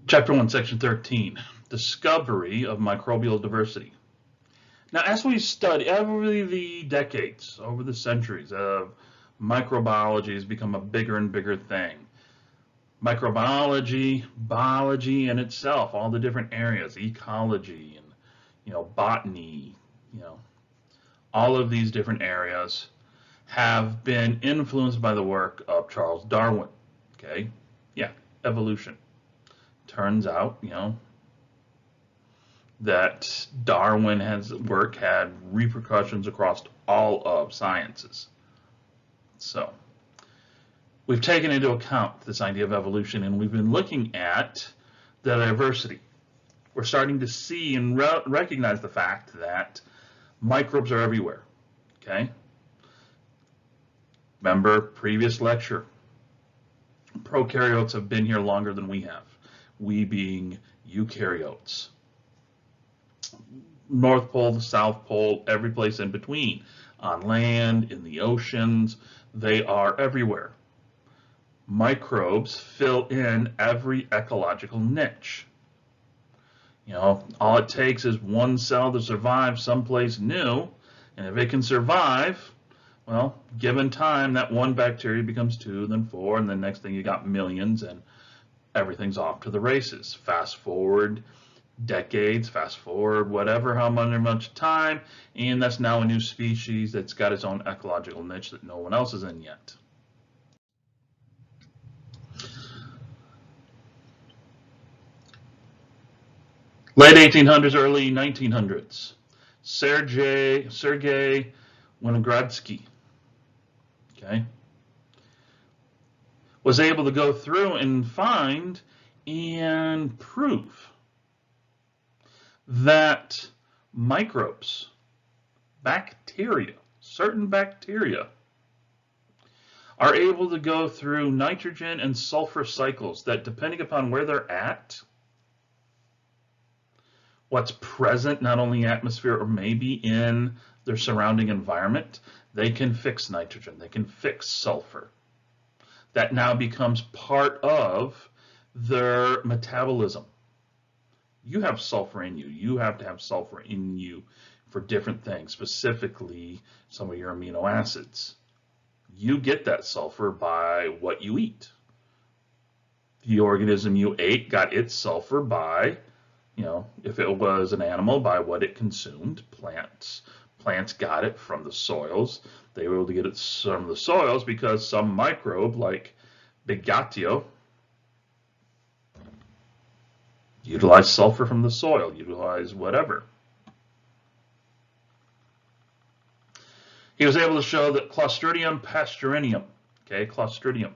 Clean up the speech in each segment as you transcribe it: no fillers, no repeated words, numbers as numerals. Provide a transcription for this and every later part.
Chapter 1, Section 13, Discovery of Microbial Diversity. Now, as we study over the decades, over the centuries of microbiology has become a bigger and bigger thing. Microbiology, biology in itself, all the different areas, ecology and, botany, all of these different areas have been influenced by the work of Charles Darwin. Okay, yeah, evolution. Turns out, that Darwin's work had repercussions across all of sciences. So we've taken into account this idea of evolution, and we've been looking at the diversity. We're starting to see and recognize the fact that microbes are everywhere. Okay? Remember, previous lecture, prokaryotes have been here longer than we have, we being eukaryotes. North Pole, the South Pole, every place in between, on land, in the oceans, they are everywhere. Microbes fill in every ecological niche. All it takes is one cell to survive someplace new, and if it can survive, well, given time, that one bacteria becomes 2, then 4, and the next thing you got millions, and everything's off to the races. Fast forward decades, fast forward whatever, how much time, and that's now a new species that's got its own ecological niche that no one else is in yet. Late 1800s, early 1900s, Sergei Winogradsky, was able to go through and find and prove that microbes, bacteria, certain bacteria, are able to go through nitrogen and sulfur cycles that, depending upon where they're at, what's present not only in the atmosphere or maybe in their surrounding environment, they can fix nitrogen, they can fix sulfur. That now becomes part of their metabolism. You have sulfur in you. You have to have sulfur in you for different things, specifically some of your amino acids. You get that sulfur by what you eat. The organism you ate got its sulfur by, if it was an animal, by what it consumed. Plants got it from the soils. They were able to get it from the soils because some microbe like Bigatio utilize sulfur from the soil, utilize whatever. He was able to show that Clostridium pastorinium, Clostridium,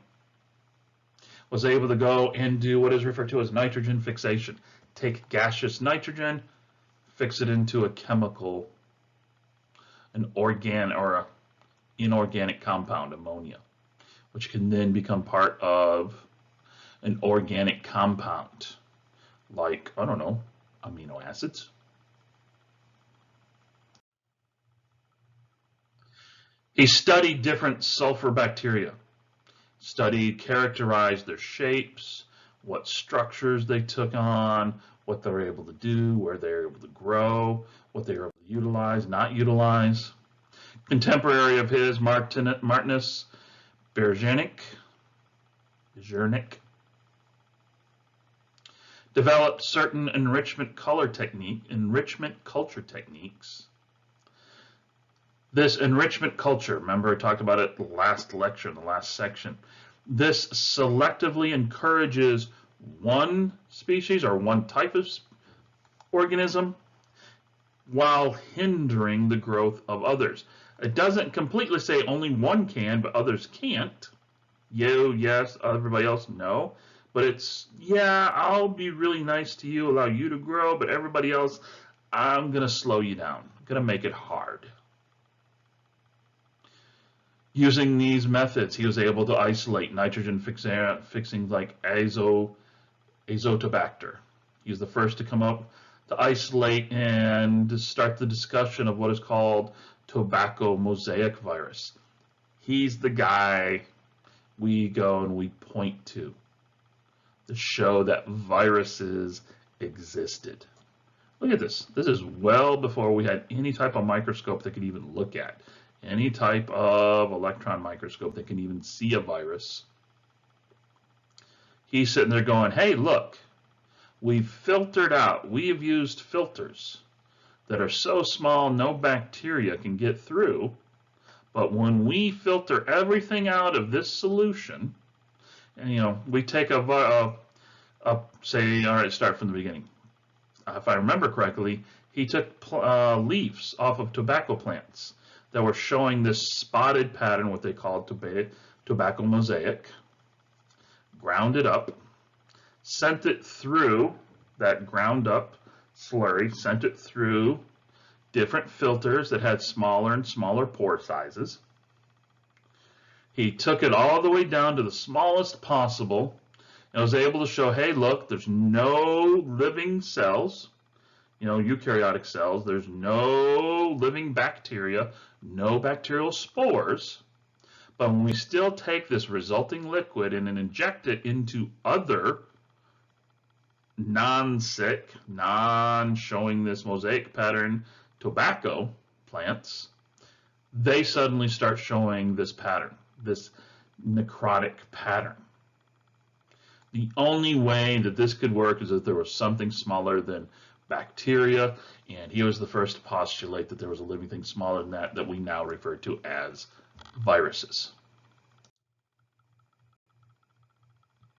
was able to go and do what is referred to as nitrogen fixation. Take gaseous nitrogen, fix it into a chemical, an organic or an inorganic compound, ammonia, which can then become part of an organic compound, like, amino acids. He studied different sulfur bacteria, characterized their shapes, what structures they took on, what they were able to do, where they were able to grow, what they were able to utilize, not utilize. Contemporary of his, Martinus Bergenic, developed certain enrichment culture techniques. This enrichment culture, remember I talked about it the last lecture, in the last section. This selectively encourages one species or one type of organism while hindering the growth of others. It doesn't completely say only one can, but others can't. You, yes, everybody else, no. But it's, yeah, I'll be really nice to you, allow you to grow, but everybody else, I'm going to slow you down. I'm going to make it hard. Using these methods, he was able to isolate nitrogen fixing like Azotobacter. He was the first to come up to isolate and to start the discussion of what is called tobacco mosaic virus. He's the guy we go and we point to. to show that viruses existed. Look at this. This is well before we had any type of microscope that could even look at, any type of electron microscope that can even see a virus. He's sitting there going, hey, look, we've filtered out, we have used filters that are so small no bacteria can get through, but when we filter everything out of this solution, and we take say, all right, start from the beginning. If I remember correctly, he took leaves off of tobacco plants that were showing this spotted pattern, what they called tobacco mosaic, ground it up, sent it through that ground up slurry, sent it through different filters that had smaller and smaller pore sizes. He took it all the way down to the smallest possible and was able to show, hey, look, there's no living cells, eukaryotic cells. There's no living bacteria, no bacterial spores. But when we still take this resulting liquid and then inject it into other non-sick, non-showing this mosaic pattern tobacco plants, they suddenly start showing this pattern, this necrotic pattern. The only way that this could work is if there was something smaller than bacteria, and he was the first to postulate that there was a living thing smaller than that we now refer to as viruses.